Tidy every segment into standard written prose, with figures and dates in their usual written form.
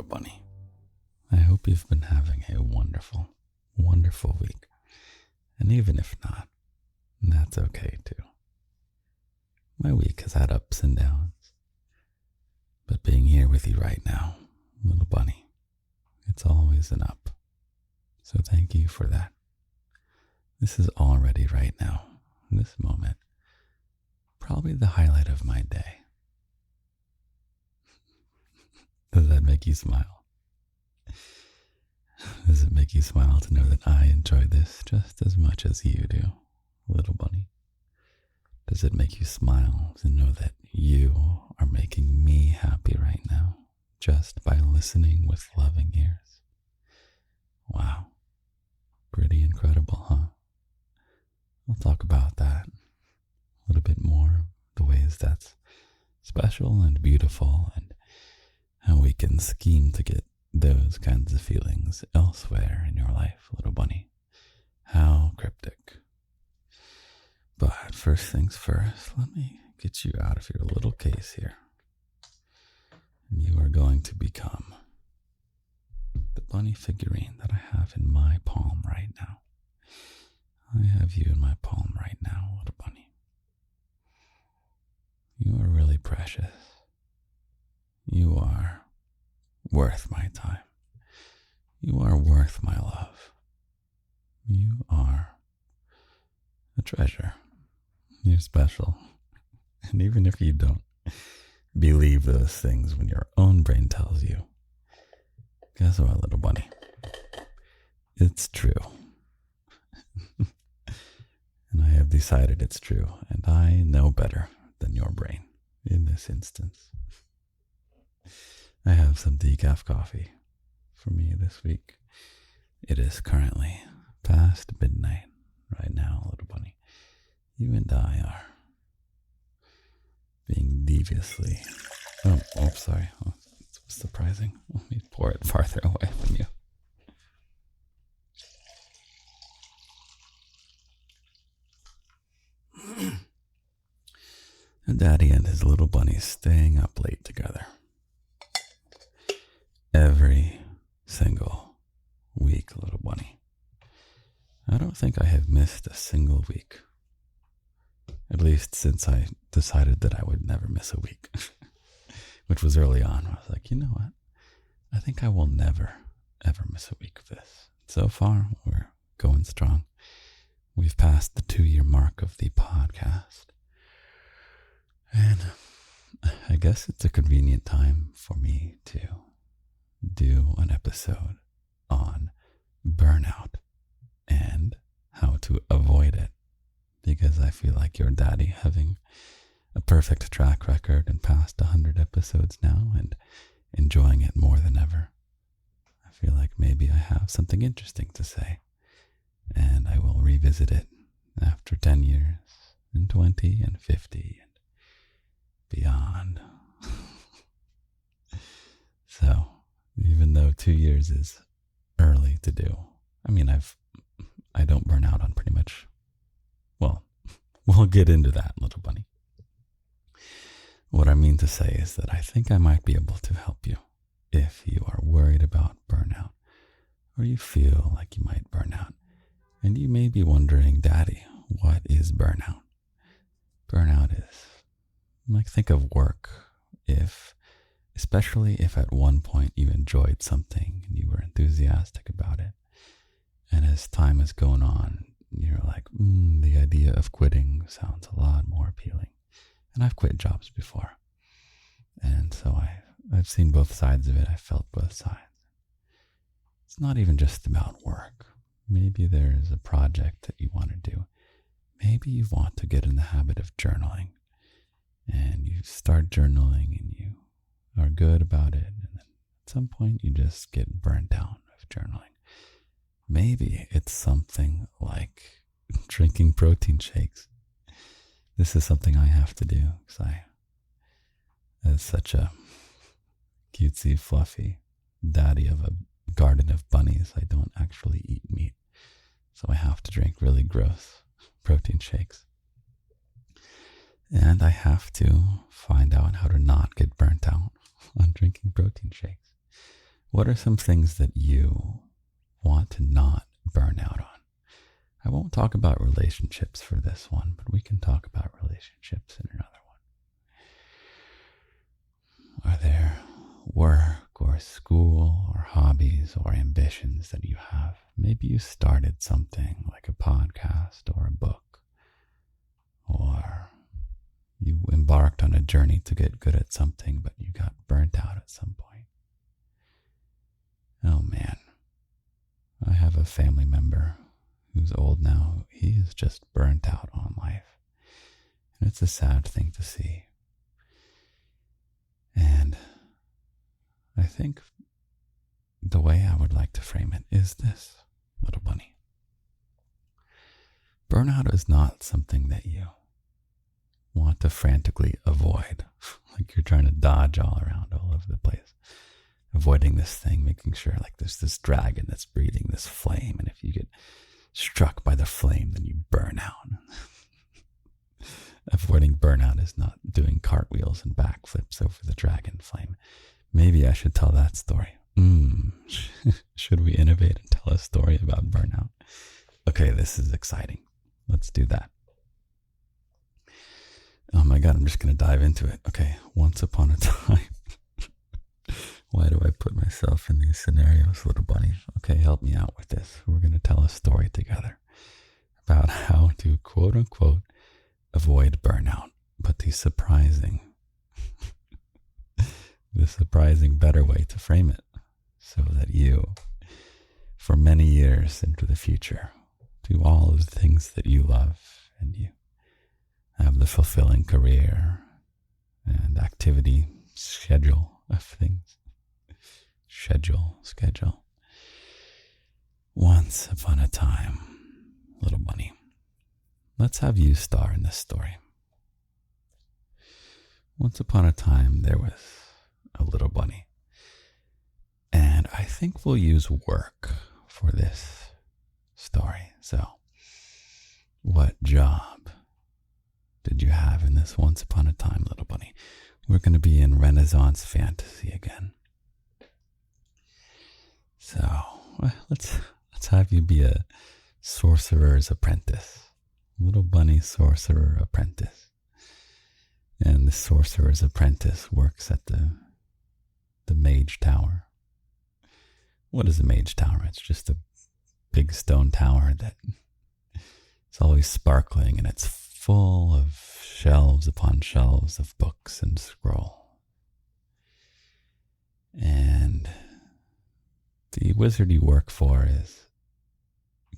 bunny. I hope you've been having a wonderful, wonderful week. And even if not, that's okay too. My week has had ups and downs. But being here with you right now, little bunny, it's always an up. So thank you for that. This is already right now, in this moment, probably the highlight of my day. Does that make you smile? Does it make you smile to know that I enjoy this just as much as you do, little bunny? Does it make you smile to know that you are making me happy right now just by listening with loving ears? Wow. Pretty incredible, huh? We'll talk about that a little bit more, the ways that's special and beautiful, and how we can scheme to get those kinds of feelings elsewhere in your life, little bunny. How cryptic. But first things first, let me get you out of your little case here. And you are going to become the bunny figurine that I have in my palm right now. I have you in my palm right now, little bunny. You are really precious. You are worth my time. You are worth my love. You are a treasure. You're special. And even if you don't believe those things when your own brain tells you, guess what, little bunny? It's true. And I have decided it's true, and I know better than your brain in this instance. I have some decaf coffee for me this week. It is currently past midnight right now, little bunny. You and I are being deviously... Oh, sorry. Oh, it's surprising. Let me pour it farther away from you. Daddy and his little bunny staying up late together. Every single week, little bunny. I don't think I have missed a single week. At least since I decided that I would never miss a week. Which was early on. I was like, you know what? I think I will never, ever miss a week of this. So far, we're going strong. We've passed the 2-year mark of the podcast. And I guess it's a convenient time for me to do an episode on burnout and how to avoid it. Because I feel like your daddy, having a perfect track record and past 100 episodes now and enjoying it more than ever, I feel like maybe I have something interesting to say. And I will revisit it after 10 years and 20 and 50 and beyond. So, even though 2 years is early to do, I mean, I don't burn out on pretty much, well, we'll get into that, little bunny. What I mean to say is that I think I might be able to help you if you are worried about burnout, or you feel like you might burn out, and you may be wondering, Daddy, what is burnout? Burnout is, like, think of work. Especially if at one point you enjoyed something and you were enthusiastic about it, and as time has gone on, you're like, the idea of quitting sounds a lot more appealing. And I've quit jobs before, and so I've seen both sides of it. I've felt both sides. It's not even just about work. Maybe there is a project that you want to do. Maybe you want to get in the habit of journaling, and you start journaling and you are good about it, and then at some point you just get burnt out of journaling. Maybe it's something like drinking protein shakes. This is something I have to do because as such a cutesy, fluffy daddy of a garden of bunnies, I don't actually eat meat. So I have to drink really gross protein shakes. And I have to find out how to not get burnt out on drinking protein shakes. What are some things that you want to not burn out on? I won't talk about relationships for this one, but we can talk about relationships in another one. Are there work or school or hobbies or ambitions that you have? Maybe you started something like a podcast or a book, or you embarked on a journey to get good at something, but you got burnt out at some point. Oh man, I have a family member who's old now. He is just burnt out on life. And it's a sad thing to see. And I think the way I would like to frame it is this, little bunny. Burnout is not something that you want to frantically avoid, like you're trying to dodge all around, all over the place. Avoiding this thing, making sure like there's this dragon that's breathing this flame, and if you get struck by the flame, then you burn out. Avoiding burnout is not doing cartwheels and backflips over the dragon flame. Maybe I should tell that story. Should we innovate and tell a story about burnout? Okay, this is exciting. Let's do that. Oh my God, I'm just going to dive into it. Okay, once upon a time. Why do I put myself in these scenarios, little bunny? Okay, help me out with this. We're going to tell a story together about how to, quote unquote, avoid burnout. But the surprising better way to frame it, so that you, for many years into the future, do all of the things that you love, and you have the fulfilling career and activity schedule of things. Schedule. Once upon a time, little bunny. Let's have you star in this story. Once upon a time, there was a little bunny. And I think we'll use work for this story. So, what job did you have in this once upon a time, little bunny? We're going to be in Renaissance fantasy again. So, let's have you be a sorcerer's apprentice. Little bunny sorcerer apprentice. And the sorcerer's apprentice works at the mage tower. What is a mage tower? It's just a big stone tower that it's always sparkling, and it's full of shelves upon shelves of books and scroll. And the wizard you work for is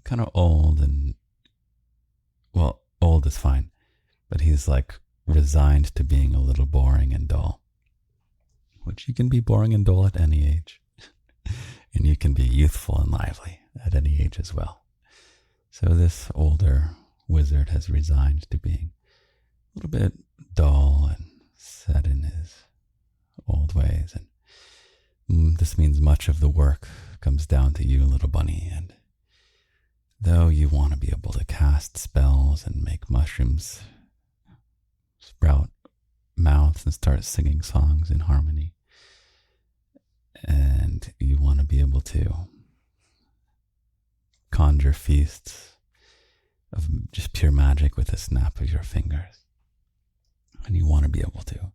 kind of old, and, well, old is fine, but he's like resigned to being a little boring and dull, which you can be boring and dull at any age, and you can be youthful and lively at any age as well. So this older wizard has resigned to being a little bit dull and set in his old ways, and this means much of the work comes down to you, little bunny. And though you want to be able to cast spells and make mushrooms sprout mouths and start singing songs in harmony, and you want to be able to conjure feasts of just pure magic with a snap of your fingers, and you want to be able to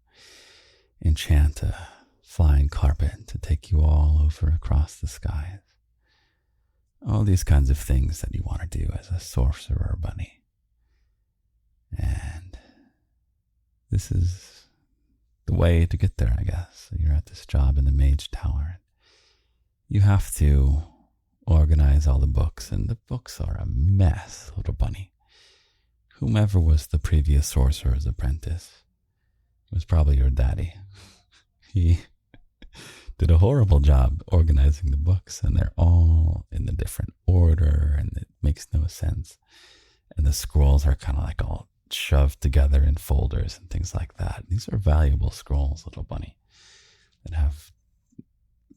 enchant a flying carpet to take you all over across the skies. All these kinds of things that you want to do as a sorcerer bunny. And this is the way to get there, I guess. So you're at this job in the mage tower. You have to organize all the books, and the books are a mess, little bunny. Whomever was the previous sorcerer's apprentice was probably your daddy. He did a horrible job organizing the books, and they're all in a different order, and it makes no sense. And the scrolls are kind of like all shoved together in folders and things like that. These are valuable scrolls, little bunny, that have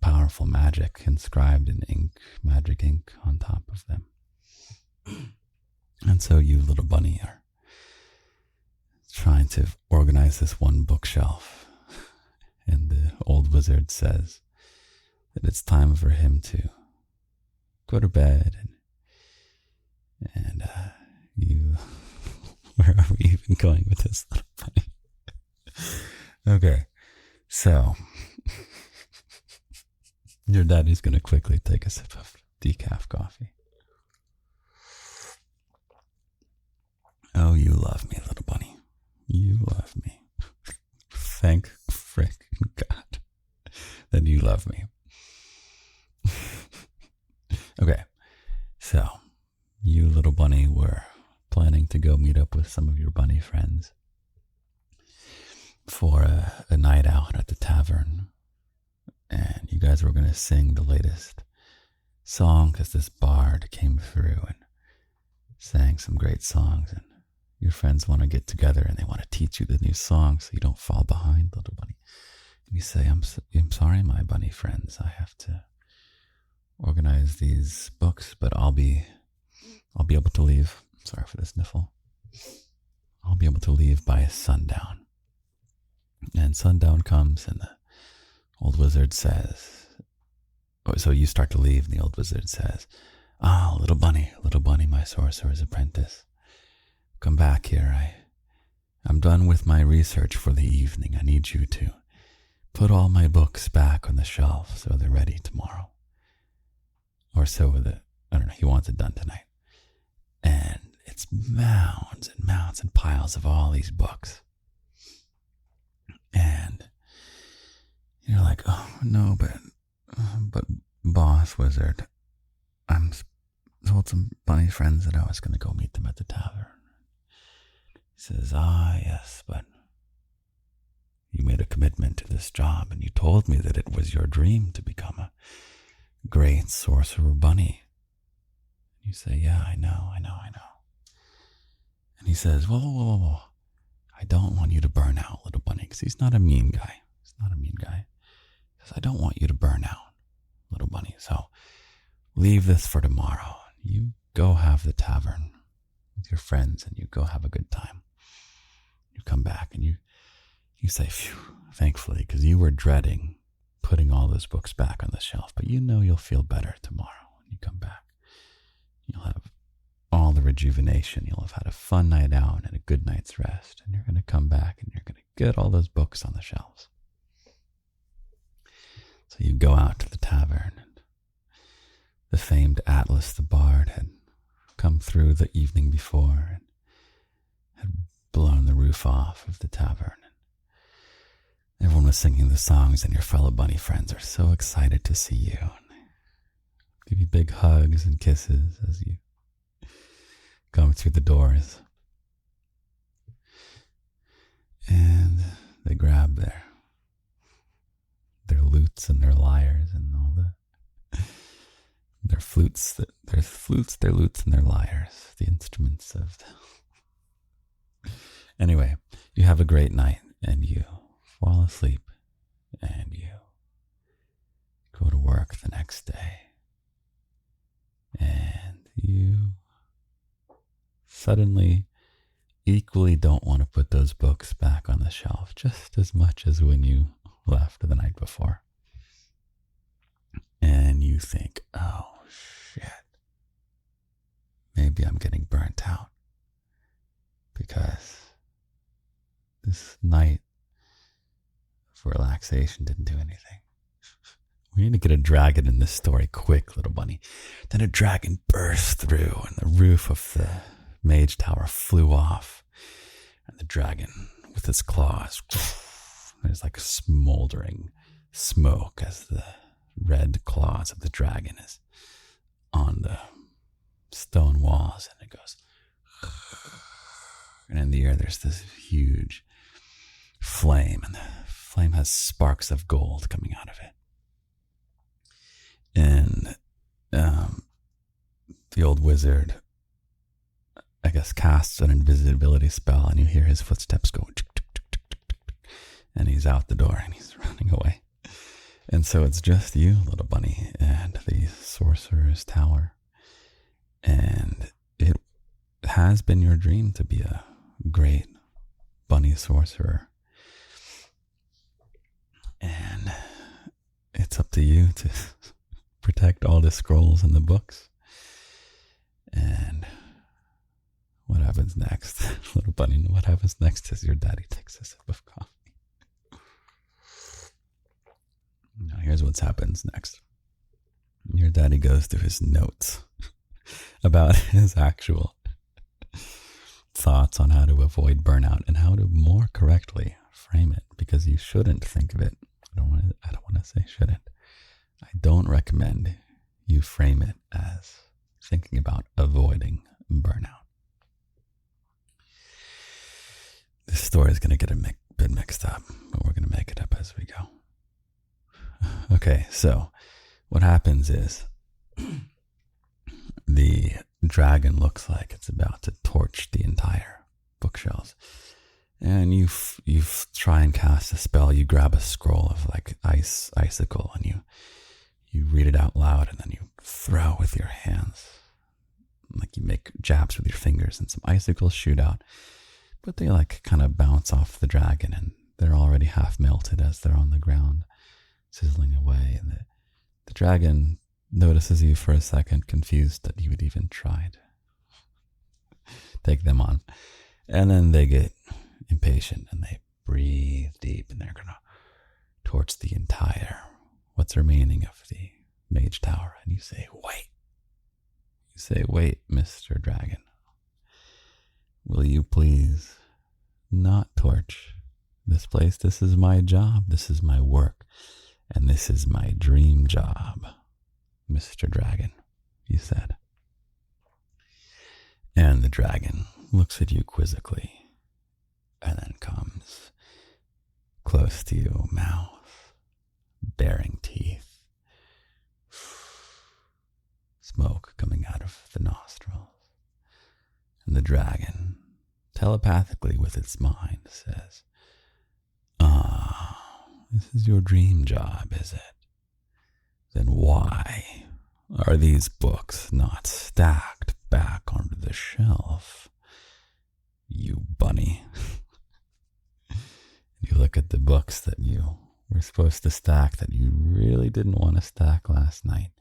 powerful magic inscribed in ink, magic ink on top of them. And so you, little bunny, are trying to organize this one bookshelf. And the old wizard says, that it's time for him to go to bed, and you, where are we even going with this little bunny? Okay, so your daddy's going to quickly take a sip of decaf coffee. Oh, you love me, little bunny. You love me. Thank frickin' God that you love me. Okay, so you, little bunny, were planning to go meet up with some of your bunny friends for a night out at the tavern. And you guys were going to sing the latest song because this bard came through and sang some great songs. And your friends want to get together and they want to teach you the new song so you don't fall behind, little bunny. And you say, I'm sorry, my bunny friends. I have to organize these books, but I'll be able to leave. Sorry for the sniffle. I'll be able to leave by sundown. And sundown comes and the old wizard says, so you start to leave and the old wizard says, little bunny, my sorcerer's apprentice. Come back here. I'm done with my research for the evening. I need you to put all my books back on the shelf so they're ready tomorrow. Or so I don't know, he wants it done tonight. And it's mounds and mounds and piles of all these books. And you're like, oh no, but boss wizard, I'm told some bunny friends that I was going to go meet them at the tavern. He says, yes, but you made a commitment to this job and you told me that it was your dream to become a great sorcerer bunny. You say, yeah, I know. And he says, whoa. I don't want you to burn out, little bunny, because he's not a mean guy. He says, I don't want you to burn out, little bunny. So leave this for tomorrow. You go have the tavern with your friends and you go have a good time. You come back and you say, phew, thankfully, because you were dreading putting all those books back on the shelf, but you know you'll feel better tomorrow when you come back. You'll have all the rejuvenation. You'll have had a fun night out and a good night's rest, and you're going to come back and you're going to get all those books on the shelves. So you go out to the tavern, and the famed Atlas the Bard had come through the evening before and had blown the roof off of the tavern. And everyone was singing the songs, and your fellow bunny friends are so excited to see you. And they give you big hugs and kisses as you come through the doors. And they grab their lutes and their lyres and all their flutes, their lutes and their lyres, the instruments of Anyway, you have a great night and you fall asleep and you go to work the next day and you suddenly equally don't want to put those books back on the shelf just as much as when you left the night before. And you think, oh shit, maybe I'm getting burnt out because this night of relaxation didn't do anything. We need to get a dragon in this story quick, little bunny. Then a dragon burst through and the roof of the mage tower flew off. And the dragon, with its claws, there's like a smoldering smoke as the red claws of the dragon is on the stone walls. And it goes, and in the air there's this huge flame. And the flame has sparks of gold coming out of it. And the old wizard, I guess, casts an invisibility spell, and you hear his footsteps go, and he's out the door, and he's running away. And so it's just you, little bunny, and the sorcerer's tower. And it has been your dream to be a great bunny sorcerer. And it's up to you to protect all the scrolls and the books. And what happens next? Little bunny, what happens next is your daddy takes a sip of coffee. Now, here's what happens next. Your daddy goes through his notes about his actual thoughts on how to avoid burnout and how to more correctly frame it, because you shouldn't think of it. I don't want to say shouldn't. I don't recommend you frame it as thinking about avoiding burnout. This story is going to get a bit mixed up, but we're going to make it up as we go. Okay, so what happens is the dragon looks like it's about to torch the entire bookshelves. And you try and cast a spell. You grab a scroll of like icicle and you read it out loud, and then you throw with your hands. Like you make jabs with your fingers and some icicles shoot out. But they like kind of bounce off the dragon, and they're already half melted as they're on the ground, sizzling away. And the dragon notices you for a second, confused that you would even try to take them on. And then they get impatient and they breathe deep, and they're going to torch the entire, what's remaining of the mage tower. And you say, wait. You say, wait, Mr. Dragon. Will you please not torch this place? This is my job. This is my work. And this is my dream job, Mr. Dragon, you said. And the dragon looks at you quizzically and then comes close to you, mouth, baring teeth, smoke coming out of the nostrils. And the dragon, telepathically with its mind, says, this is your dream job, is it? Then why are these books not stacked back onto the shelf, you bunny? You look at the books that you were supposed to stack that you really didn't want to stack last night,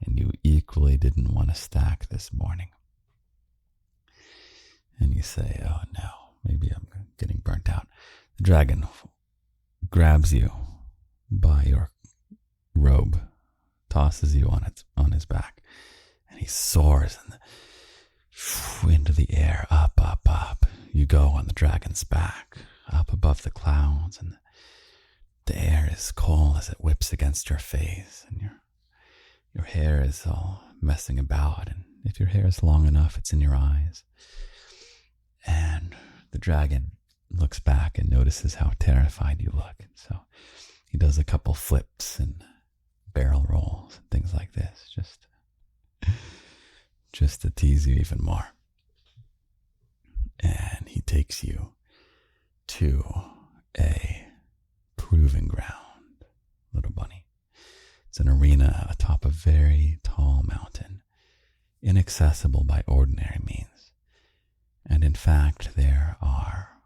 and you equally didn't want to stack this morning. And you say, oh no, maybe I'm getting burnt out. The dragon grabs you by your robe, tosses you on his back, and he soars into the air, up, up, up. You go on the dragon's back, up above the clouds, and the air is cold as it whips against your face, and your hair is all messing about, and if your hair is long enough, it's in your eyes. And the dragon looks back and notices how terrified you look. And so he does a couple flips and barrel rolls and things like this, just to tease you even more. And he takes you to a proving ground, little bunny. It's an arena atop a very tall mountain, inaccessible by ordinary means. And in fact, there are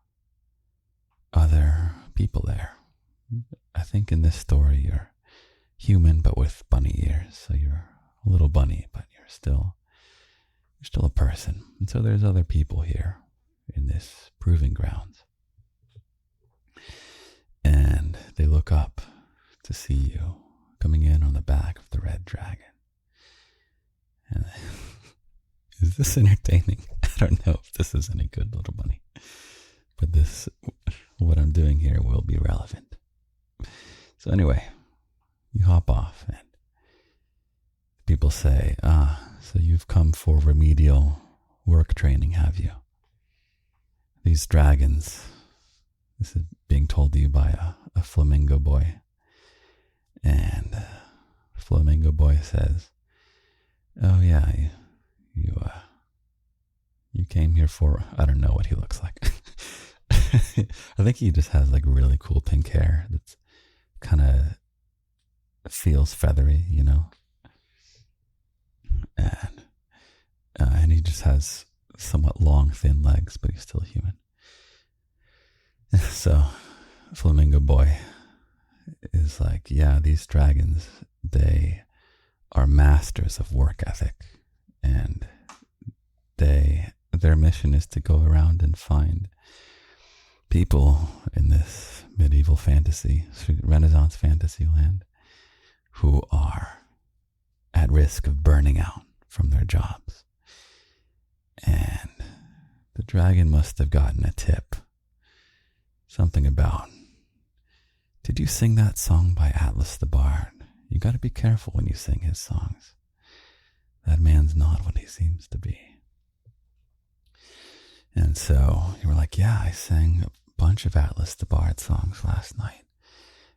other people there. I think in this story you're human but with bunny ears. So you're a little bunny, but you're still a person. And so there's other people here in this proving grounds. And they look up to see you coming in on the back of the red dragon. And is this entertaining? I don't know if this is any good, little bunny. But what I'm doing here will be relevant. So anyway, you hop off and people say, so you've come for remedial work training, have you? These dragons, this is being told to you by a flamingo boy. And flamingo boy says, oh yeah, you came here for, I don't know what he looks like. I think he just has like really cool pink hair that's kind of feels feathery, you know? And he just has somewhat long, thin legs, but he's still human. So, Flamingo Boy is like, yeah, these dragons, they are masters of work ethic, and their mission is to go around and find people in this medieval fantasy, Renaissance fantasy land, who are at risk of burning out from their jobs. And the dragon must have gotten a tip. Something about, did you sing that song by Atlas the Bard? You got to be careful when you sing his songs. That man's not what he seems to be. And so you were like, yeah, I sang a bunch of Atlas the Bard songs last night.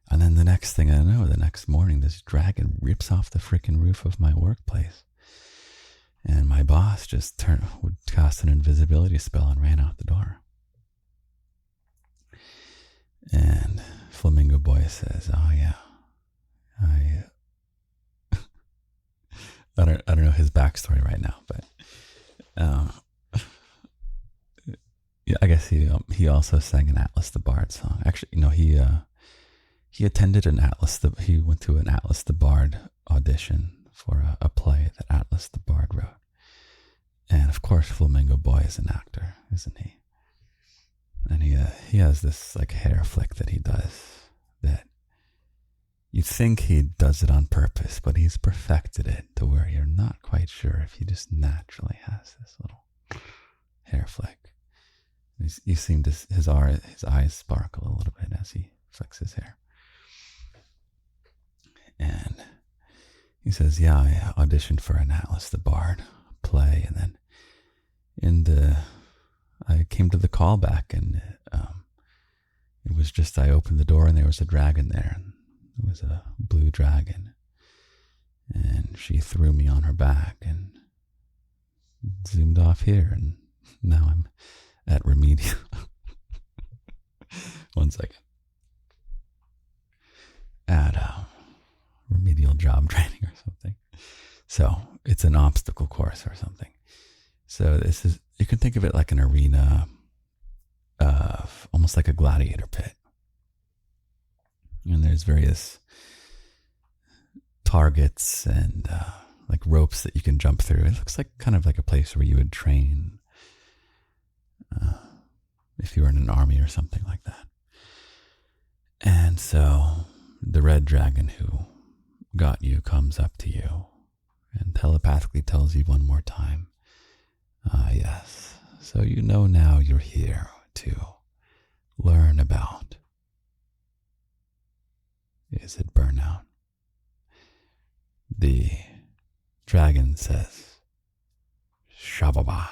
And then the next thing I know, the next morning, this dragon rips off the freaking roof of my workplace. And my boss just would cast an invisibility spell and ran out the door. And Flamingo Boy says, oh yeah, I don't know his backstory right now, but yeah, I guess he also sang an Atlas the Bard song. Actually, he attended he went to an Atlas the Bard audition for a play that Atlas the Bard wrote. And of course, Flamingo Boy is an actor, isn't he? And he has this like hair flick that he does that you think he does it on purpose, but he's perfected it to where you're not quite sure if he just naturally has this little hair flick. You seem to his eyes sparkle a little bit as he flicks his hair. And he says, yeah, I auditioned for an Atlas the Bard play, and then I came to the callback, and it was just, I opened the door and there was a dragon there, and it was a blue dragon, and she threw me on her back and zoomed off here, and now I'm at remedial. One second. At remedial job training or something. So it's an obstacle course or something. So this is, you can think of it like an arena of almost like a gladiator pit. And there's various targets and like ropes that you can jump through. It looks like kind of like a place where you would train if you were in an army or something like that. And so the red dragon who got you comes up to you and telepathically tells you one more time, yes, so you know now you're here to learn about, is it burnout? The dragon says, Shababa.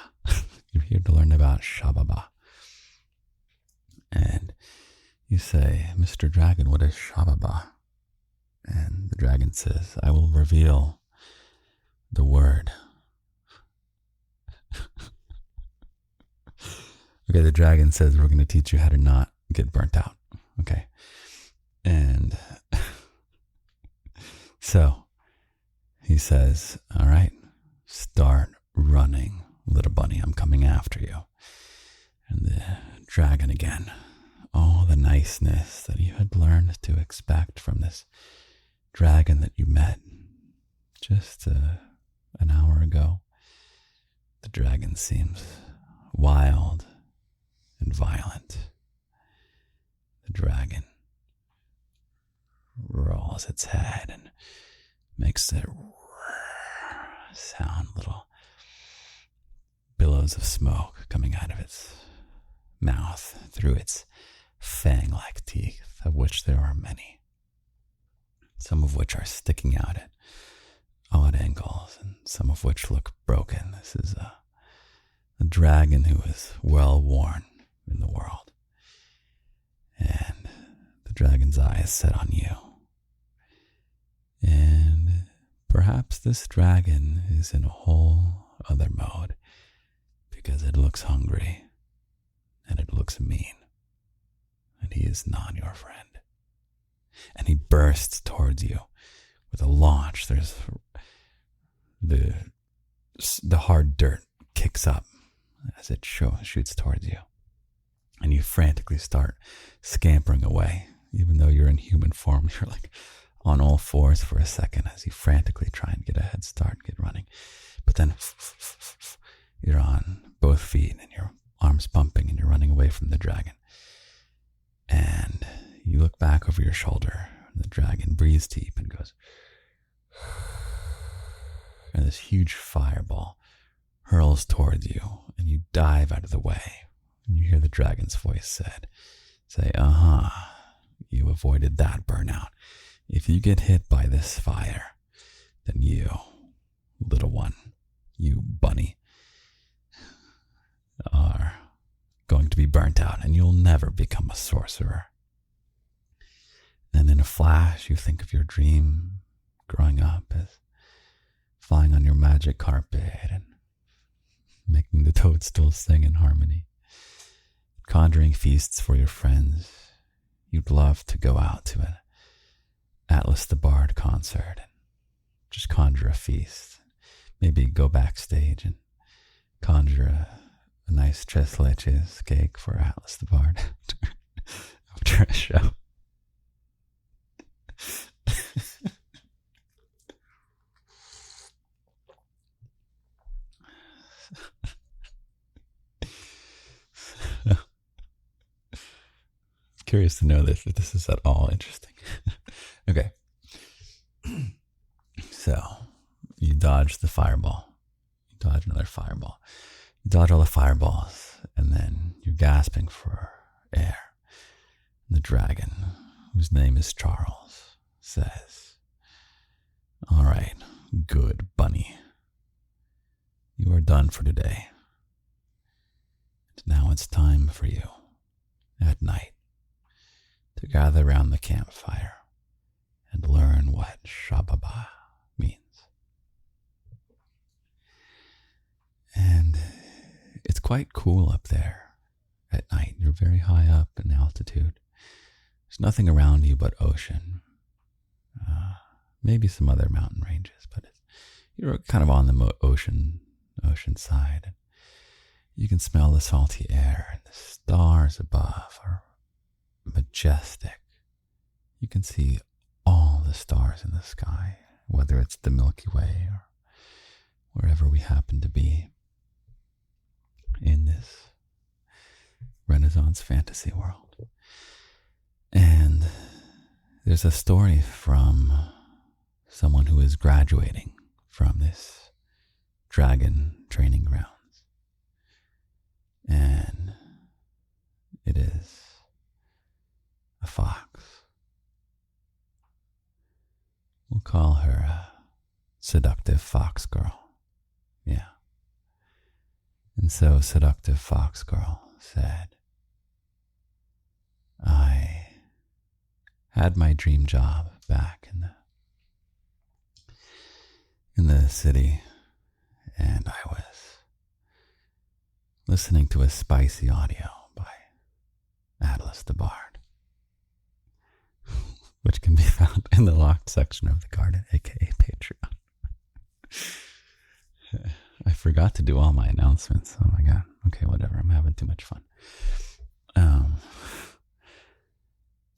You're here to learn about Shababa. And you say, Mr. Dragon, what is Shababa? And the dragon says, I will reveal the word. Okay, the dragon says, we're going to teach you how to not get burnt out. Okay. And so he says, all right, start running, little bunny, I'm coming after you. And the dragon again, all the niceness that you had learned to expect from this dragon that you met just an hour ago. The dragon seems wild and violent. The dragon rolls its head and makes that sound, little billows of smoke coming out of its mouth through its fang-like teeth, of which there are many, some of which are sticking out at odd angles and some of which look broken. This is a dragon who is well worn in the world, and the dragon's eye is set on you. And perhaps this dragon is in a whole other mode because it looks hungry and it looks mean, and he is not your friend. And he bursts towards you with a launch. There's the hard dirt kicks up as it shoots towards you, and you frantically start scampering away. even though you're in human form, you're like on all fours for a second as you frantically try and get a head start, get running. But then you're on both feet and your arms pumping and you're running away from the dragon. And you look back over your shoulder and the dragon breathes deep and goes, and this huge fireball hurls towards you and you dive out of the way. And you hear the dragon's voice say, you avoided that burnout. If you get hit by this fire, then you, little one, you bunny, are going to be burnt out and you'll never become a sorcerer. And in a flash, you think of your dream growing up as flying on your magic carpet and making the toadstools sing in harmony, conjuring feasts for your friends. You'd love to go out to an Atlas the Bard concert and just conjure a feast. Maybe go backstage and conjure a nice tres leches cake for Atlas the Bard after a show. Curious to know if this is at all interesting. Okay. So, you dodge the fireball. You dodge another fireball. You dodge all the fireballs, and then you're gasping for air. And the dragon, whose name is Charles, says, "All right, good bunny. You are done for today. And now it's time for you, at night, to gather around the campfire and learn what Shababa means." And it's quite cool up there at night. You're very high up in altitude. There's nothing around you but ocean. Maybe some other mountain ranges, but you're kind of on the ocean side. You can smell the salty air, and the stars above are majestic. You can see all the stars in the sky, whether it's the Milky Way or wherever we happen to be in this Renaissance fantasy world. And there's a story from someone who is graduating from this dragon training grounds. And it is a fox. We'll call her a seductive fox girl. Yeah. And so seductive fox girl said, "I had my dream job back in the city, and I was listening to a spicy audio by Atlas the Bard, which can be found in the locked section of the garden, aka Patreon." I forgot to do all my announcements. Oh my god. Okay, whatever. I'm having too much fun.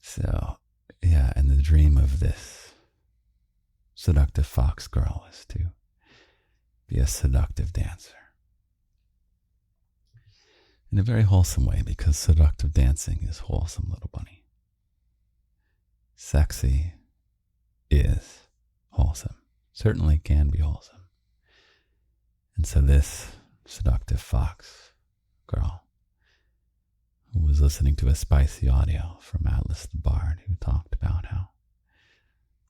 So, yeah, and the dream of this seductive fox girl was to be a seductive dancer. In a very wholesome way, because seductive dancing is wholesome, little bunny. Sexy is wholesome. Certainly can be wholesome. And so this seductive fox girl, who was listening to a spicy audio from Atlas the Bard, who talked about how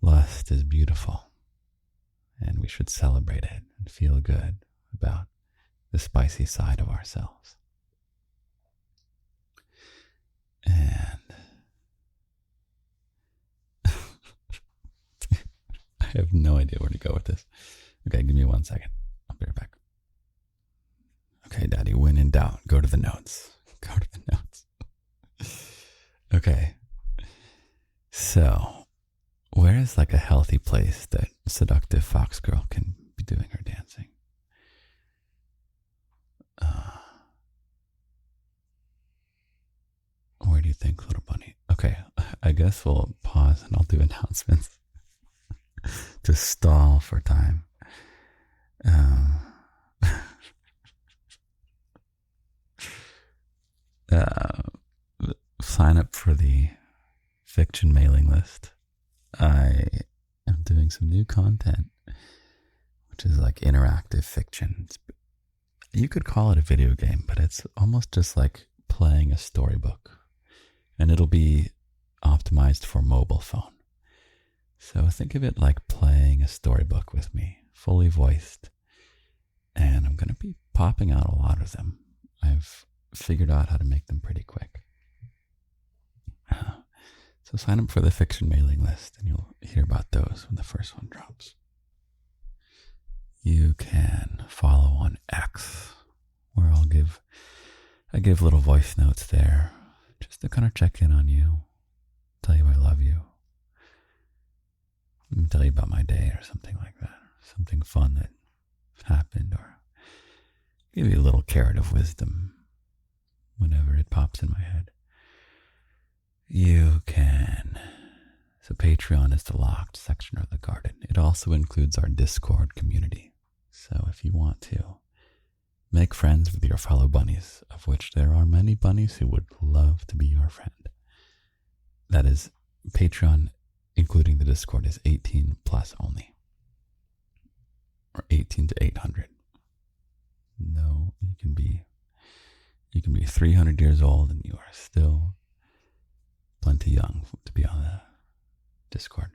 lust is beautiful and we should celebrate it and feel good about the spicy side of ourselves. And I have no idea where to go with this. Okay, give me 1 second. I'll be right back. Okay, Daddy, when in doubt, go to the notes. Go to the notes. Okay. So, where is like a healthy place that seductive fox girl can be doing her dancing? Where do you think, little bunny? Okay, I guess we'll pause and I'll do announcements to stall for time. Sign up for the fiction mailing list. I am doing some new content, which is like interactive fiction. You could call it a video game, but it's almost just like playing a storybook. And it'll be optimized for mobile phone. So think of it like playing a storybook with me, fully voiced. And I'm going to be popping out a lot of them. I've figured out how to make them pretty quick. So sign up for the fiction mailing list and you'll hear about those when the first one drops. You can follow on X, where I give little voice notes there just to kind of check in on you, tell you I love you, and tell you about my day or something like that, something fun that happened, or give you a little carrot of wisdom whenever it pops in my head. You can. So Patreon is the locked section of the garden. It also includes our Discord community. So if you want to make friends with your fellow bunnies, of which there are many bunnies who would love to be your friend, that is Patreon, including the Discord, is 18 plus only. Or 18 to 800. No, you can be 300 years old and you are still plenty young to be on the Discord.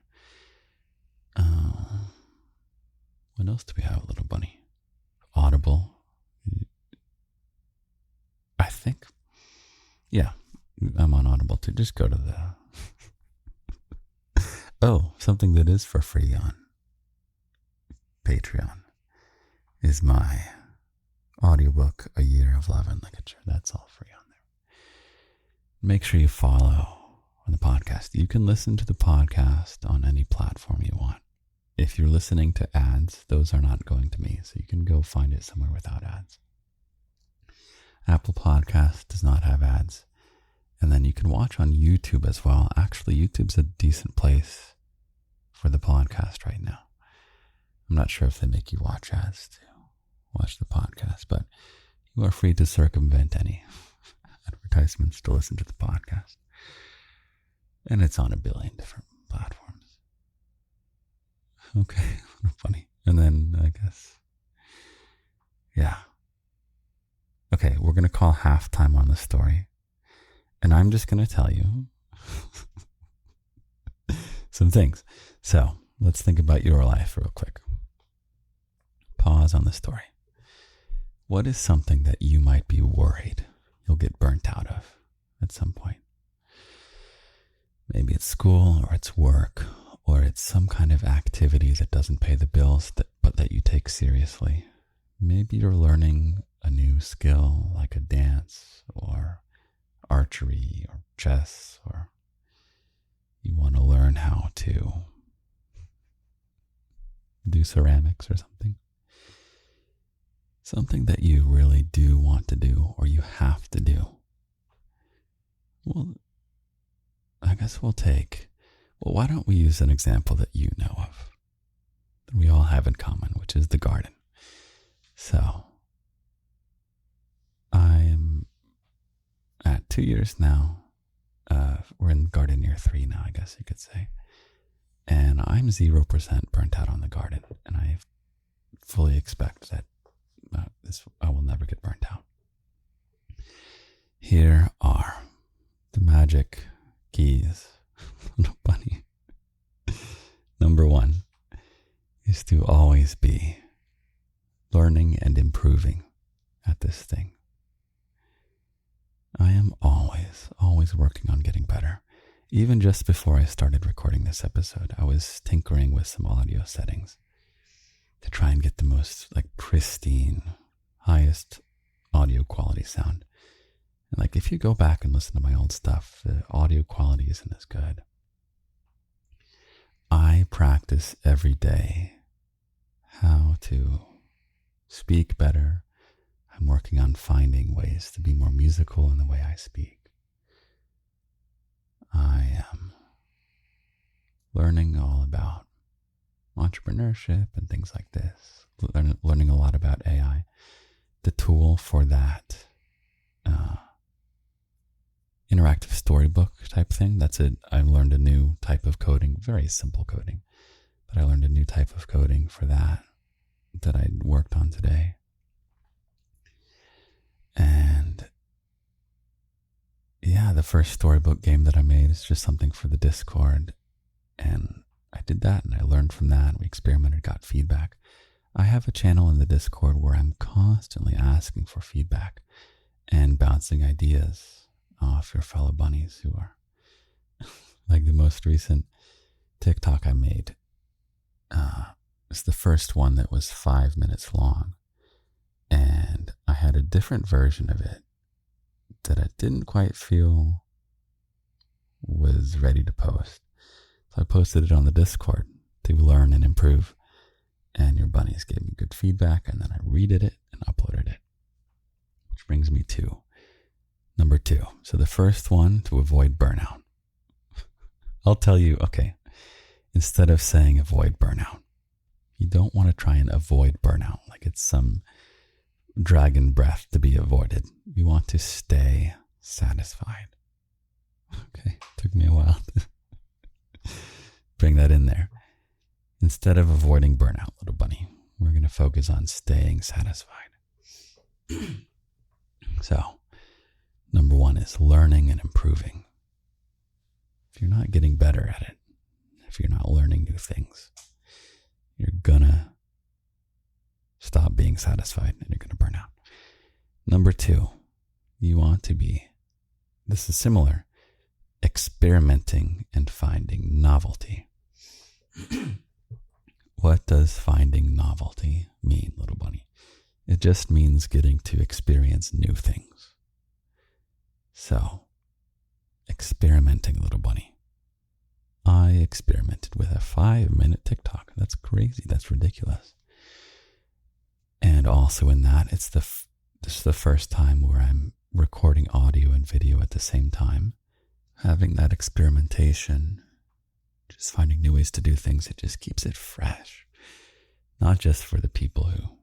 What else do we have, little bunny? Audible. I think. Yeah, I'm on Audible too. Just go to the... Oh, something that is for free on Patreon is my audiobook, A Year of Love and Ligature. That's all free on there. Make sure you follow on the podcast. You can listen to the podcast on any platform you want. If you're listening to ads, those are not going to me, so you can go find it somewhere without ads. Apple Podcast does not have ads. And then you can watch on YouTube as well. Actually, YouTube's a decent place for the podcast right now. I'm not sure if they make you watch ads to watch the podcast, but you are free to circumvent any advertisements to listen to the podcast. And it's on 1 billion different platforms. Okay, funny. And then I guess, yeah. Okay, we're going to call halftime on the story. And I'm just going to tell you some things. So let's think about your life real quick. Pause on the story. What is something that you might be worried you'll get burnt out of at some point? Maybe it's school, or it's work, or it's some kind of activity that doesn't pay the bills but that you take seriously. Maybe you're learning a new skill like a dance or archery or chess, or you want to learn how to do ceramics or something. Something that you really do want to do or you have to do. Well, I guess why don't we use an example that you know of, that we all have in common, which is the garden. So, I am at 2 years now. We're in garden year 3 now, I guess you could say. And I'm 0% burnt out on the garden. And I fully expect that I will never get burnt out. Here are the magic keys. Little bunny. Number 1 is to always be learning and improving at this thing. I am always working on getting better. Even just before I started recording this episode, I was tinkering with some audio settings to try and get the most pristine, highest audio quality sound. And if you go back and listen to my old stuff, the audio quality isn't as good. I practice every day how to speak better. I'm working on finding ways to be more musical in the way I speak. I am learning all about entrepreneurship and things like this, learning a lot about AI. The tool for that interactive storybook type thing, that's it. I learned a new type of coding, very simple coding, but I learned a new type of coding for that I worked on today. And yeah, the first storybook game that I made is just something for the Discord. And I did that and I learned from that. We experimented, got feedback. I have a channel in the Discord where I'm constantly asking for feedback and bouncing ideas off your fellow bunnies who are like the most recent TikTok I made. It's the first one that was 5 minutes long. And I had a different version of it that I didn't quite feel was ready to post. So I posted it on the Discord to learn and improve. And your bunnies gave me good feedback, and then I redid it and uploaded it. Which brings me to number 2. So the first one, to avoid burnout. I'll tell you, okay, instead of saying avoid burnout, you don't want to try and avoid burnout like it's some dragon breath to be avoided. You want to stay satisfied. Okay, took me a while to bring that in there. Instead of avoiding burnout, little bunny, we're going to focus on staying satisfied. So, number 1 is learning and improving. If you're not getting better at it, if you're not learning new things, you're gonna stop being satisfied and you're gonna burn out. Number 2, you want to be, this is similar, experimenting and finding novelty. What does finding novelty mean, little bunny? It just means getting to experience new things. So, experimenting, little bunny. I experimented with a 5-minute TikTok. That's crazy. That's ridiculous. And also in that, this is the first time where I'm recording audio and video at the same time. Having that experimentation, just finding new ways to do things, it just keeps it fresh. Not just for the people who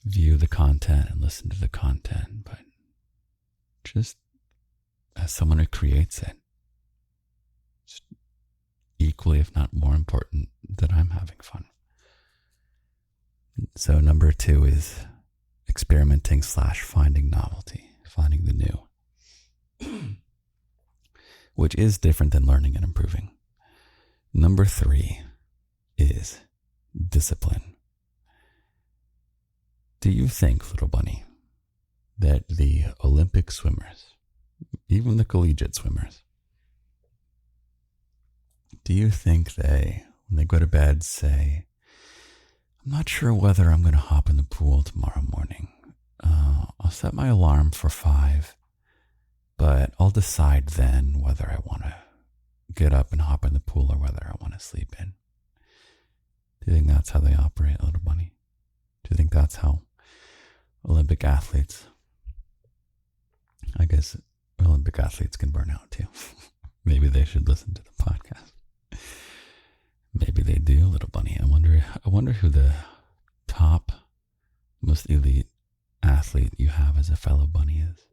view the content and listen to the content, but just as someone who creates it. It's equally, if not more important, that I'm having fun. So number 2 is experimenting / finding novelty, finding the new, which is different than learning and improving. Number 3 is discipline. Do you think, little bunny, that the Olympic swimmers, even the collegiate swimmers, do you think they, when they go to bed, say, I'm not sure whether I'm going to hop in the pool tomorrow morning. I'll set my alarm for 5, but I'll decide then whether I want to get up and hop in the pool or whether I want to sleep in. Do you think that's how they operate, little bunny? Do you think that's how Olympic athletes, I guess Olympic athletes can burn out too. Maybe they should listen to the podcast. Maybe they do, little bunny. I wonder who the top, most elite athlete you have as a fellow bunny is.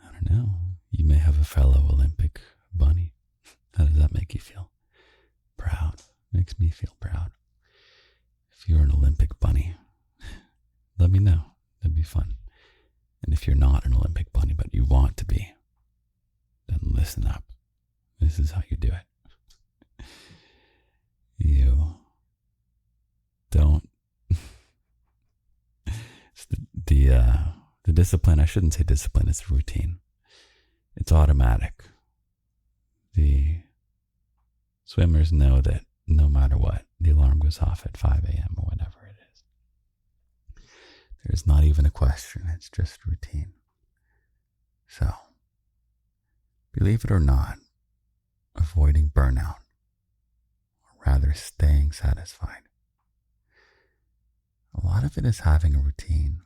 I don't know. You may have a fellow Olympic bunny. How does that make you feel? Proud. Makes me feel proud. If you're an Olympic bunny, let me know. That'd be fun. And if you're not an Olympic bunny, but you want to be, then listen up. This is how you do it. You don't. It's the discipline. I shouldn't say discipline. It's routine. It's automatic. The swimmers know that no matter what, the alarm goes off at 5 a.m. or whatever it is. There's not even a question. It's just routine. So, believe it or not, avoiding burnout, or rather staying satisfied, a lot of it is having a routine.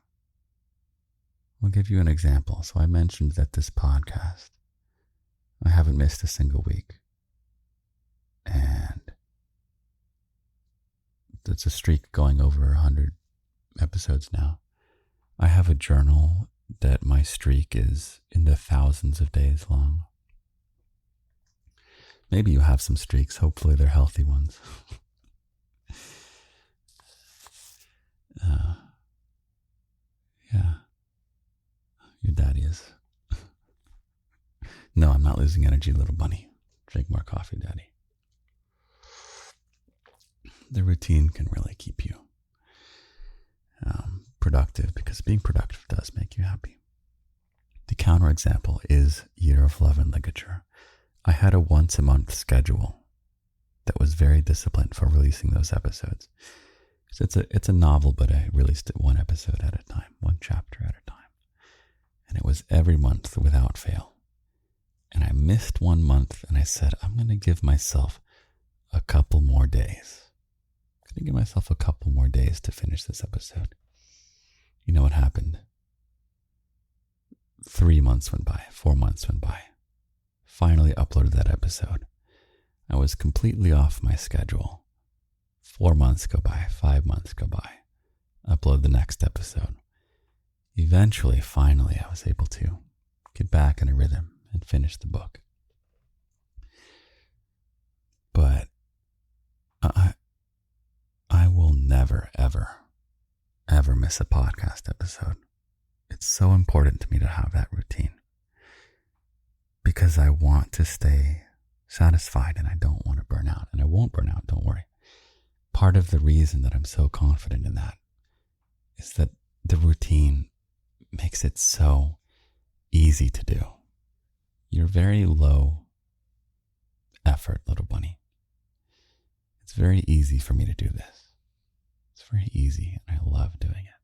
I'll give you an example. So I mentioned that this podcast, I haven't missed a single week. and it's a streak going over 100 episodes now. I have a journal that my streak is in the thousands of days long. Maybe you have some streaks. Hopefully they're healthy ones. Yeah. Your daddy is. No, I'm not losing energy, little bunny. Drink more coffee, daddy. The routine can really keep you productive, because being productive does make you happy. The counterexample is Year of Love and Ligature. I had a once a month schedule that was very disciplined for releasing those episodes. It's a novel, but I released it one episode at a time, one chapter at a time. And it was every month without fail. And I missed 1 month, and I said, I'm going to give myself a couple more days. I'm going to give myself a couple more days to finish this episode. You know what happened? 3 months went by, 4 months went by. Finally uploaded that episode. I was completely off my schedule. 4 months go by, 5 months go by. Upload the next episode. Eventually, finally, I was able to get back in a rhythm and finish the book. But I will never, ever miss a podcast episode. It's so important to me to have that routine, because I want to stay satisfied and I don't want to burn out. And I won't burn out, don't worry. Part of the reason that I'm so confident in that is that the routine makes it so easy to do. You're very low effort, little bunny. It's very easy for me to do this. It's very easy, and I love doing it.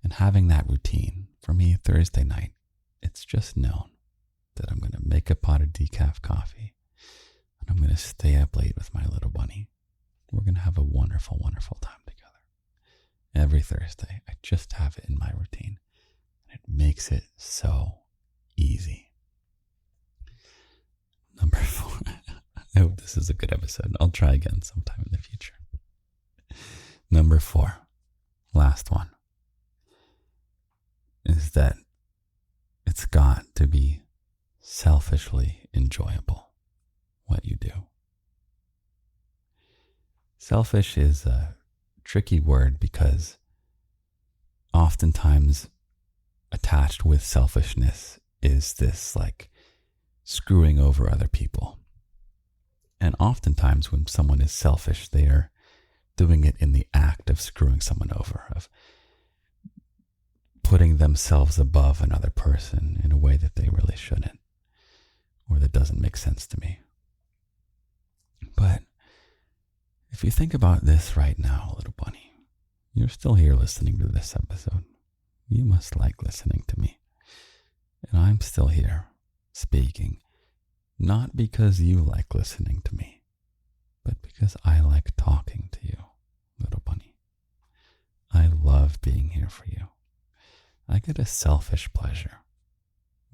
And having that routine, for me, Thursday night, it's just known that I'm going to make a pot of decaf coffee, and I'm going to stay up late with my little bunny. We're going to have a wonderful, wonderful time together. Every Thursday, I just have it in my routine, and it makes it so easy. Number 4. I hope this is a good episode. I'll try again sometime in the future. Number 4, last one, is that it's got to be selfishly enjoyable, what you do. Selfish is a tricky word because oftentimes attached with selfishness is this like screwing over other people. And oftentimes when someone is selfish, they are doing it in the act of screwing someone over, of putting themselves above another person in a way that they really shouldn't, or that doesn't make sense to me. But if you think about this right now, little bunny, you're still here listening to this episode. You must like listening to me. And I'm still here speaking, not because you like listening to me, but because I like talking to you, little bunny. I love being here for you. I get a selfish pleasure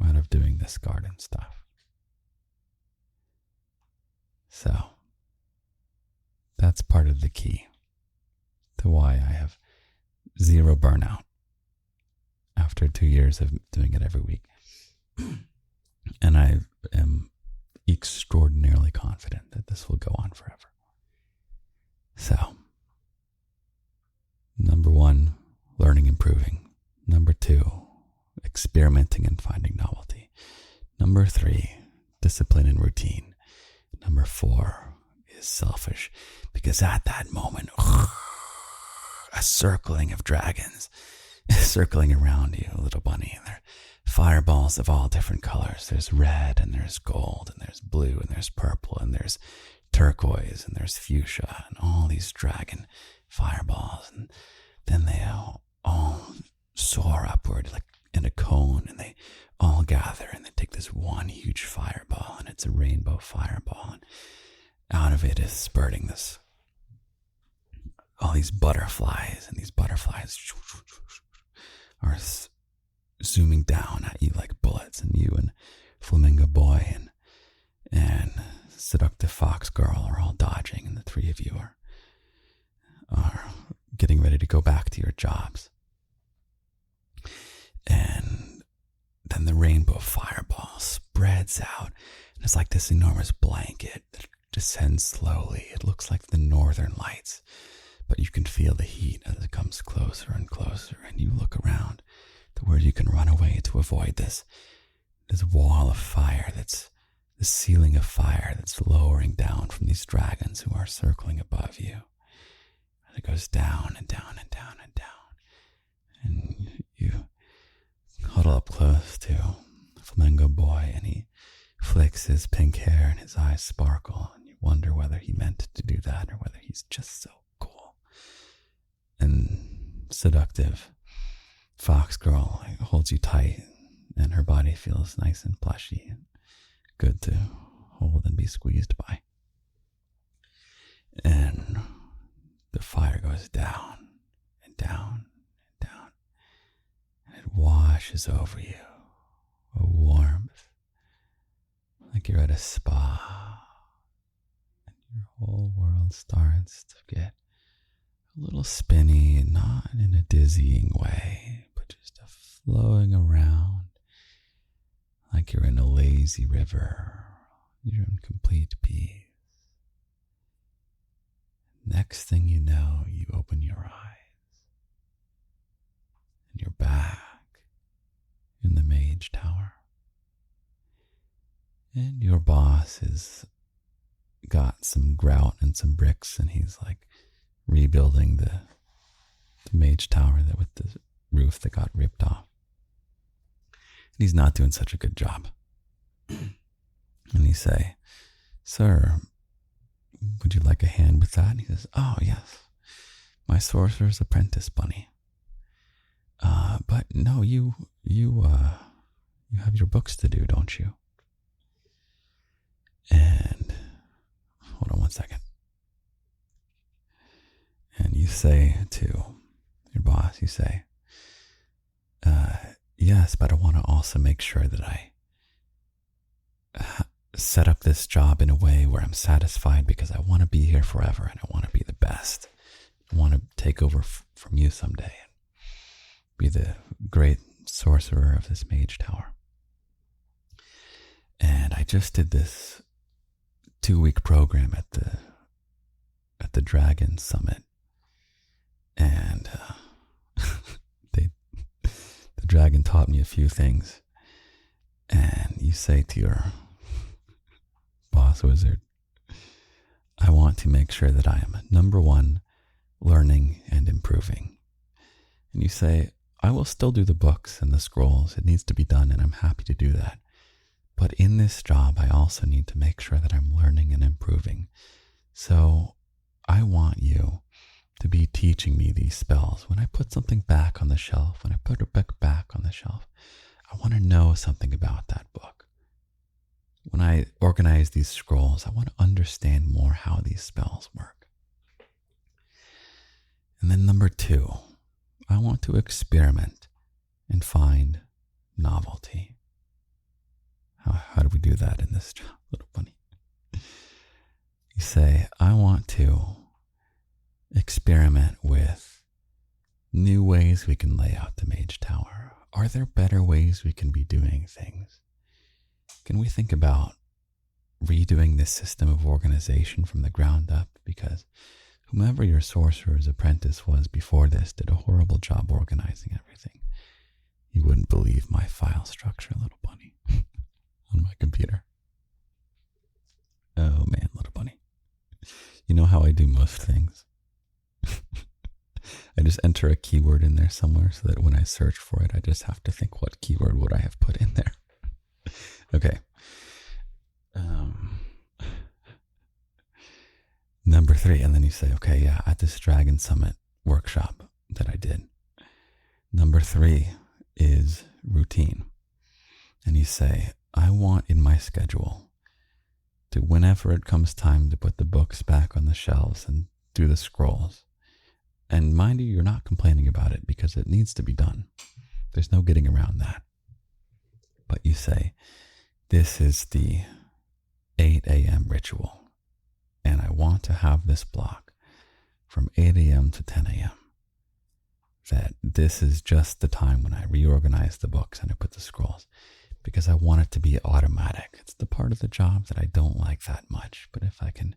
out of doing this garden stuff. So, that's part of the key to why I have zero burnout after 2 years of doing it every week. And I am extraordinarily confident that this will go on forever. So, number 1, learning, improving. Number 2, experimenting and finding novelty. Number 3, discipline and routine. Number 4 is selfish, because at that moment, a circling of dragons is circling around you, little bunny, and they're fireballs of all different colors. There's red, and there's gold, and there's blue, and there's purple, and there's turquoise, and there's fuchsia, and all these dragon fireballs. And then they all soar upward like in a cone, and they all gather, and they take this one huge fireball, and it's a rainbow fireball, and out of it is spurting this, all these butterflies, and these butterflies are zooming down at you like bullets, and you and Flamingo Boy and seductive fox girl are all dodging, and the three of you are getting ready to go back to your jobs. And then the rainbow fireball spreads out, and it's like this enormous blanket that descends slowly. It looks like the northern lights, but you can feel the heat as it comes closer and closer, and you look around to where you can run away to avoid this wall of fire, this ceiling of fire that's lowering down from these dragons who are circling above you. And it goes down and down and down and down. And you huddle up close to Flamingo Boy, and he flicks his pink hair and his eyes sparkle, and you wonder whether he meant to do that or whether he's just so cool. And seductive fox girl holds you tight, and her body feels nice and plushy and good to hold and be squeezed by. And the fire goes down and down and down, and it washes over you, a warmth, like you're at a spa, and your whole world starts to get a little spinny, and not in a dizzying way, but just a flowing around like you're in a lazy river. You're in complete peace. Next thing you know, you open your eyes, and you're back in the Mage Tower. And your boss has got some grout and some bricks, and he's like rebuilding the Mage Tower with the roof that got ripped off. And he's not doing such a good job. And you say, "Sir, would you like a hand with that?" And he says, "Oh, yes, my sorcerer's apprentice, Bunny. But no, you have your books to do, don't you?" And hold on one second. And you say to your boss, you say, "Yes, but I want to also make sure that I set up this job in a way where I'm satisfied, because I want to be here forever, and I want to be the best. I want to take over from you someday and be the great sorcerer of this Mage Tower. And I just did this 2-week program at the Dragon Summit, and the dragon taught me a few things." And you say to your boss wizard, "I want to make sure that I am, number one, learning and improving." And you say, "I will still do the books and the scrolls. It needs to be done, and I'm happy to do that. But in this job, I also need to make sure that I'm learning and improving. So I want you to be teaching me these spells. When I put something back on the shelf, when I put a book back on the shelf, I want to know something about that book. When I organize these scrolls, I want to understand more how these spells work. And then number 2, I want to experiment and find novelty." How do we do that in this job, little bunny? You say, "I want to experiment with new ways we can lay out the Mage Tower. Are there better ways we can be doing things? Can we think about redoing this system of organization from the ground up? Because whomever your sorcerer's apprentice was before this did a horrible job organizing everything. You wouldn't believe my file structure, little bunny, on my computer." Oh man, little bunny. You know how I do most things? I just enter a keyword in there somewhere so that when I search for it, I just have to think, what keyword would I have put in there? Okay. Number 3, and then you say, "Okay, yeah, at this Dragon Summit workshop that I did, number 3 is routine." And you say, "I want in my schedule to, whenever it comes time to put the books back on the shelves and do the scrolls," and mind you, you're not complaining about it because it needs to be done. There's no getting around that. But you say, "This is the 8 a.m. ritual. And I want to have this block from 8 a.m. to 10 a.m. That this is just the time when I reorganize the books and I put the scrolls, because I want it to be automatic. It's the part of the job that I don't like that much, but if I can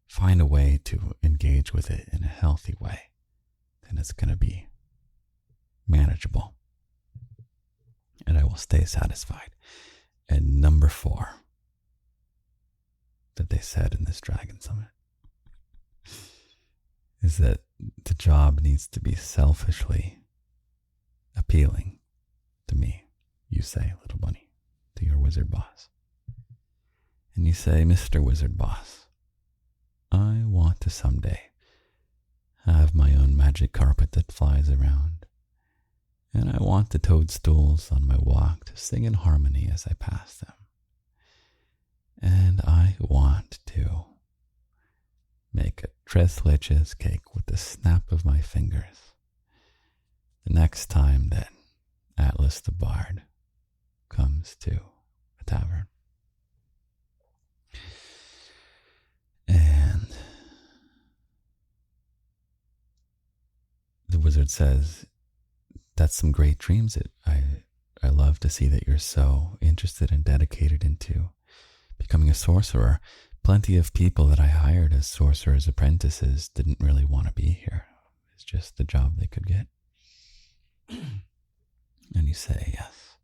find a way to engage with it in a healthy way, then it's going to be manageable and I will stay satisfied. And number 4 that they said in this Dragon Summit is that the job needs to be selfishly appealing to me. You say, little bunny, to your wizard boss. And you say, Mr. Wizard Boss, I want to someday have my own magic carpet that flies around, and I want the toadstools on my walk to sing in harmony as I pass them. And I want to make a tres leches cake with the snap of my fingers the next time that Atlas the Bard comes to a tavern. And the wizard says, that's some great dreams. I love to see that you're so interested and dedicated into becoming a sorcerer. Plenty of people that I hired as sorcerer's apprentices didn't really want to be here. It's just the job they could get. And you say, yes,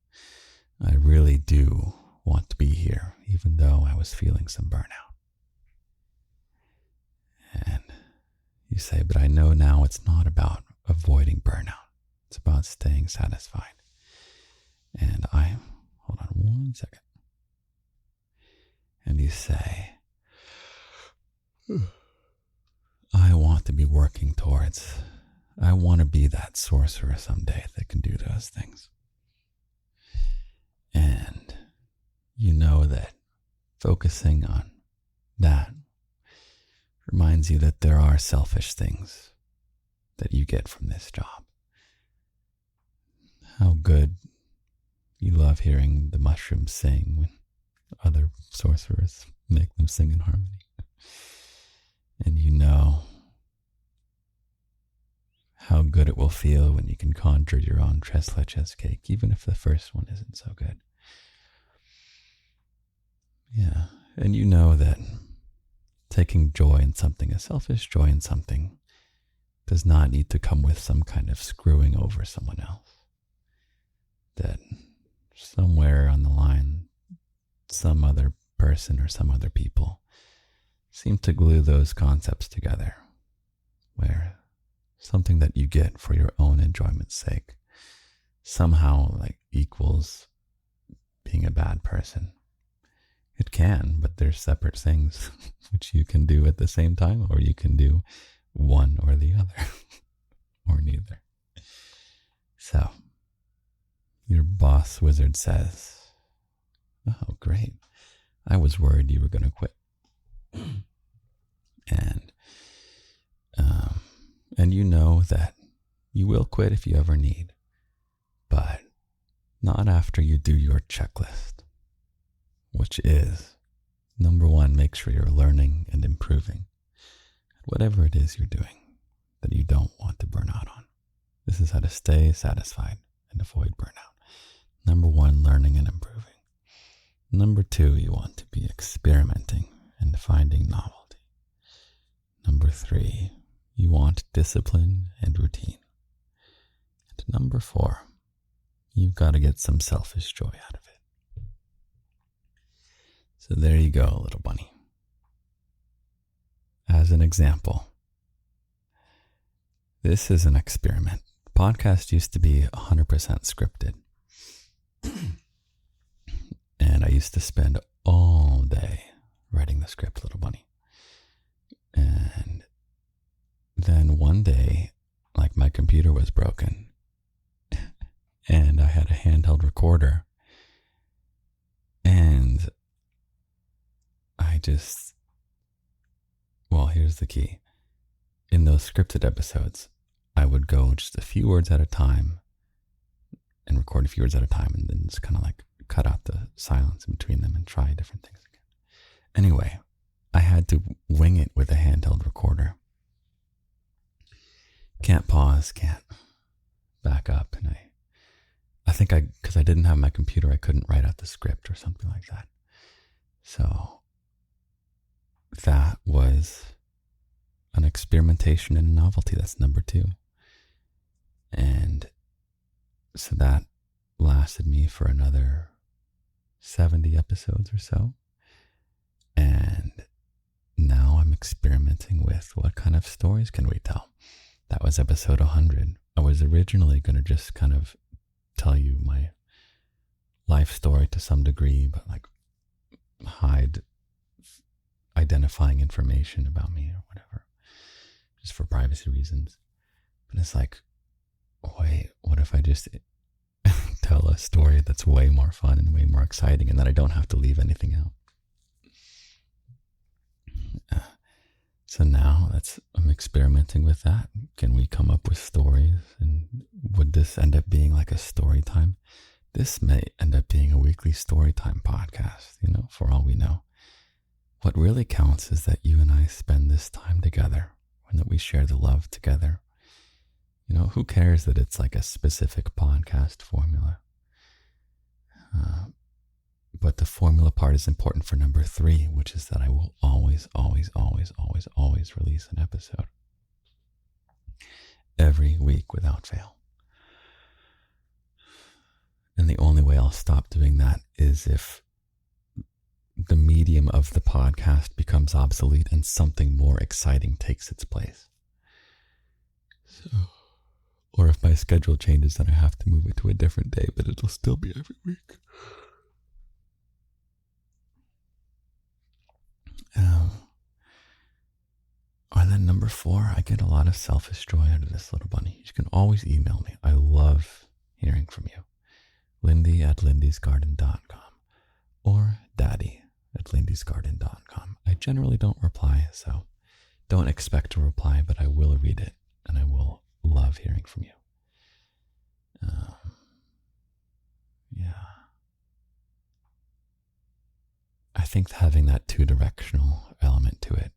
I really do want to be here, even though I was feeling some burnout. And you say, but I know now it's not about avoiding burnout. It's about staying satisfied. And hold on one second. And you say, I want to be working towards, I want to be that sorcerer someday that can do those things. And you know that focusing on that reminds you that there are selfish things that you get from this job. How good you love hearing the mushrooms sing when other sorcerers make them sing in harmony. And you know how good it will feel when you can conjure your own tres leches cake, even if the first one isn't so good. Yeah, and you know that taking joy in something, a selfish joy in something, does not need to come with some kind of screwing over someone else. That somewhere on the line, some other person or some other people seem to glue those concepts together, where something that you get for your own enjoyment's sake somehow equals being a bad person. It can, but there's separate things which you can do at the same time, or you can do one or the other, or neither. So, your boss wizard says, oh, great. I was worried you were going to quit. And you know that you will quit if you ever need, but not after you do your checklist, which is, number 1, make sure you're learning and improving at whatever it is you're doing that you don't want to burn out on. This is how to stay satisfied and avoid burnout. Number 1, learning and improving. Number 2, you want to be experimenting and finding novelty. Number 3, you want discipline and routine. And number 4, you've got to get some selfish joy out of it. So there you go, little bunny. As an example, this is an experiment. The podcast used to be 100% scripted. And I used to spend all day writing the script, little bunny. And then one day, my computer was broken and I had a handheld recorder, and here's the key. In those scripted episodes, I would go just a few words at a time and record a few words at a time, and then just kind of cut out the silence in between them and try different things again. Anyway, I had to wing it with a handheld recorder. Can't pause, can't back up. And I think because I didn't have my computer, I couldn't write out the script or something like that. So that was an experimentation and a novelty. That's number 2. And so that lasted me for another 70 episodes or so. And now I'm experimenting with what kind of stories can we tell. That was episode 100. I was originally going to just kind of tell you my life story to some degree, but like hide identifying information about me or whatever, just for privacy reasons. But it's like, wait, what if I just tell a story that's way more fun and way more exciting, and then I don't have to leave anything out? So now I'm experimenting with that. Can we come up with stories? And would this end up being like a story time? This may end up being a weekly story time podcast, for all we know. What really counts is that you and I spend this time together and that we share the love together. Who cares that it's like a specific podcast formula? But the formula part is important for number 3, which is that I will always, always, always, always, always release an episode. Every week without fail. And the only way I'll stop doing that is if the medium of the podcast becomes obsolete and something more exciting takes its place. Or if my schedule changes, then I have to move it to a different day, but it'll still be every week. And then number 4, I get a lot of selfish joy out of this little bunny. You can always email me. I love hearing from you. Lindy@lindysgarden.com or daddy@lindysgarden.com. I generally don't reply, so don't expect a reply, but I will read it, and I will love hearing from you. I think having that 2-directional element to it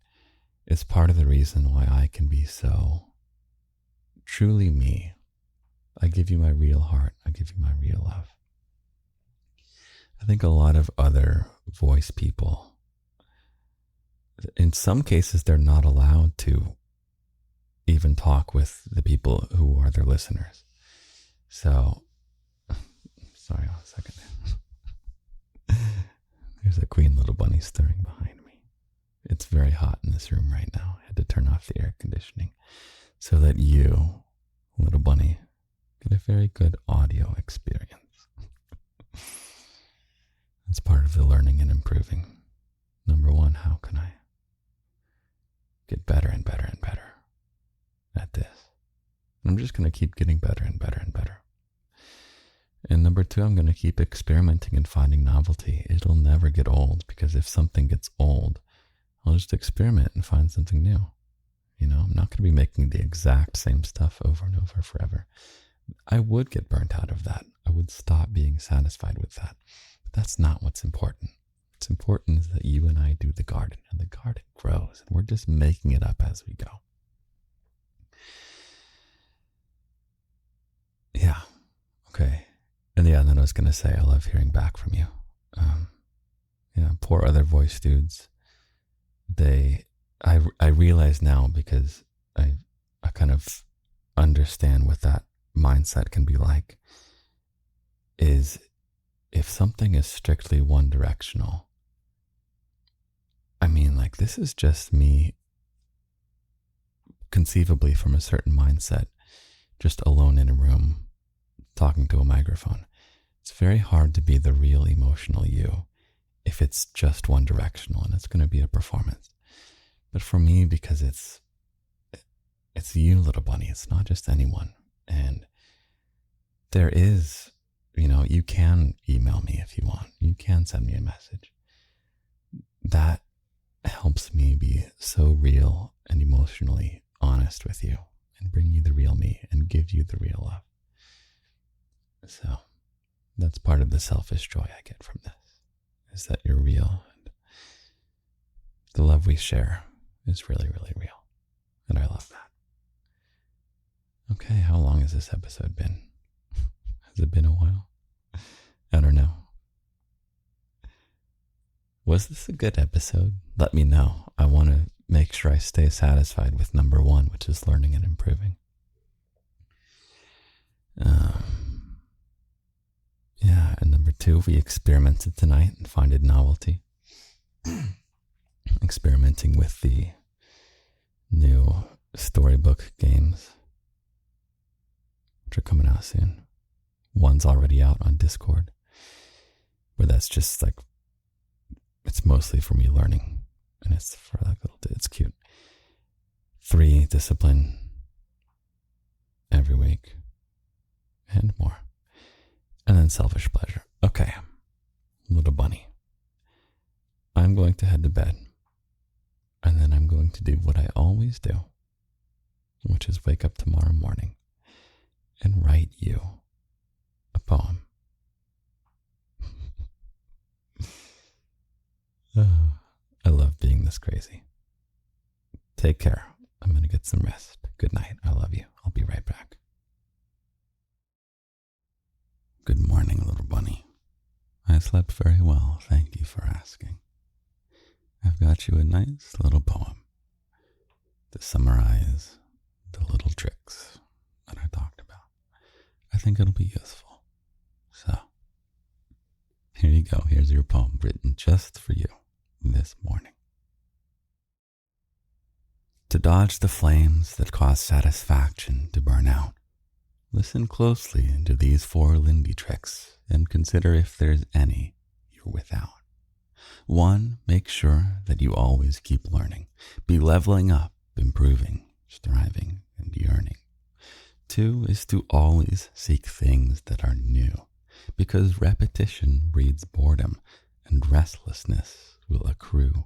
is part of the reason why I can be so truly me. I give you my real heart. I give you my real love. I think a lot of other voice people, in some cases, they're not allowed to even talk with the people who are their listeners. So, sorry, 1 second. There's a queen little bunny stirring behind me. It's very hot in this room right now. I had to turn off the air conditioning so that you, little bunny, get a very good audio experience. It's part of the learning and improving. Number 1, how can I get better and better and better at this? And I'm just going to keep getting better and better and better. And number 2, I'm going to keep experimenting and finding novelty. It'll never get old, because if something gets old, I'll just experiment and find something new. I'm not going to be making the exact same stuff over and over forever. I would get burnt out of that. I would stop being satisfied with that. But that's not what's important. What's important is that you and I do the garden, and the garden grows, and we're just making it up as we go. Yeah. Okay. And then I was going to say, I love hearing back from you. Poor other voice dudes. I realize now, because I kind of understand what that mindset can be like, is if something is strictly one directional, this is just me conceivably from a certain mindset, just alone in a room, talking to a microphone. It's very hard to be the real emotional you if it's just one directional, and it's going to be a performance. But for me, because it's you, little bunny, it's not just anyone. And there is, you can email me if you want. You can send me a message. That helps me be so real and emotionally honest with you, and bring you the real me, and give you the real love. So that's part of the selfish joy I get from this, is that you're real. the love we share is really, really real. And I love that. Okay, how long has this episode been? Has it been a while? I don't know. Was this a good episode? Let me know. I want to make sure I stay satisfied with number one, which is learning and improving. Yeah, and number two, we experimented tonight and finding novelty. Experimenting with the new storybook games, which are coming out soon. One's already out on Discord, but that's just like, it's mostly for me learning, and it's for like it's cute. 3 discipline every week, and more. And then selfish pleasure. Okay, little bunny. I'm going to head to bed, and then I'm going to do what I always do, which is wake up tomorrow morning and write you a poem. I love being this crazy. Take care. I'm going to get some rest. Good night. I love you. I'll be right back. Good morning, little bunny. I slept very well. Thank you for asking. I've got you a nice little poem to summarize the little tricks that I talked about. I think it'll be useful. So, here you go. Here's your poem written just for you this morning. To dodge the flames that cause satisfaction to burn out, listen closely to these 4 Lindy tricks and consider if there's any you're without. 1, make sure that you always keep learning. Be leveling up, improving, striving, and yearning. 2 is to always seek things that are new, because repetition breeds boredom and restlessness will accrue.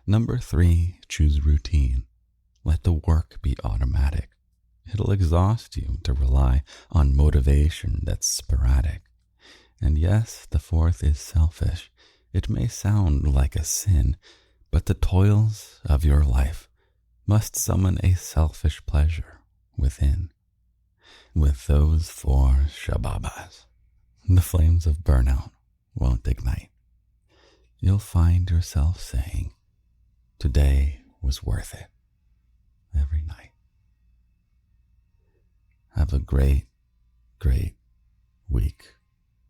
Number 3, choose routine. Let the work be automatic. It'll exhaust you to rely on motivation that's sporadic. And yes, the 4th is selfish. It may sound like a sin, but the toils of your life must summon a selfish pleasure within. With those 4 shababas, the flames of burnout won't ignite. You'll find yourself saying, today was worth it, every night. Have a great, great week,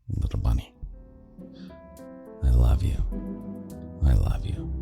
little bunny. I love you. I love you.